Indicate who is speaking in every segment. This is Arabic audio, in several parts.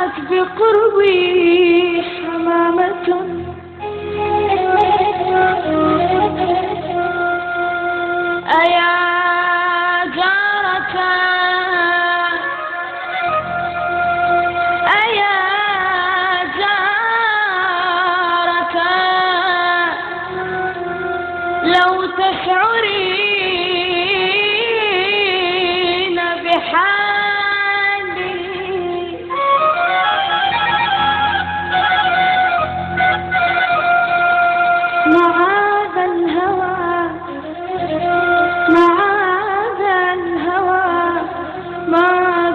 Speaker 1: صاحت بقربي حمامة أيا جارة أيا جارة لو تشعرين بحالي معاذ الهوى معاذ الهوى ما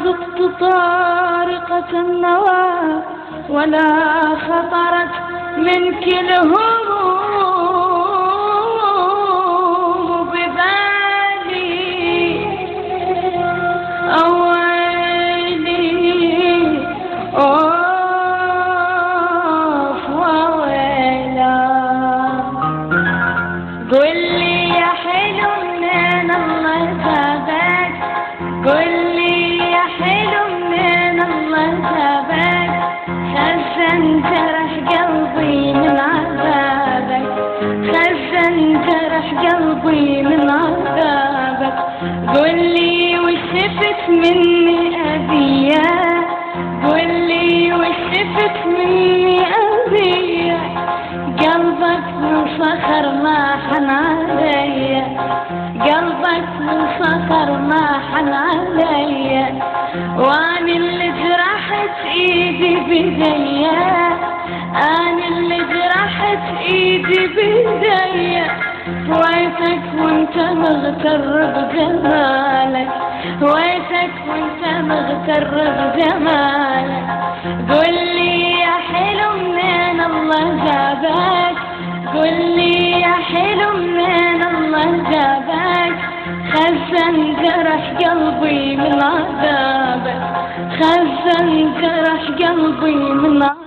Speaker 1: ذقت طارقة النوى ولا خطرت منك الهموم ببالي أويلي أوف وويلا قل لي يا حلو منين الله جابك قل لي يا حلو منين الله جابك خزن جرح قلبي من عذابك خزن جرح قلبي من عذابك قل لي وش شفت مني أذية قل لي وش شفت مني أذية قلبك من صخر ما حن عليا قلبك من صخر ما حن عليا وأنا اللي جرحت إيدي بيديا أنا اللي جرحت إيدي بيديا ويتك وانت مغتر بجمالك ويتك وانت مغتر بجمالك قل لي يا حلو منين الله جابك قل لي يا حلو منين الله جابك خزن جرح قلبي من عذابك خزن جرح قلبي من عذابك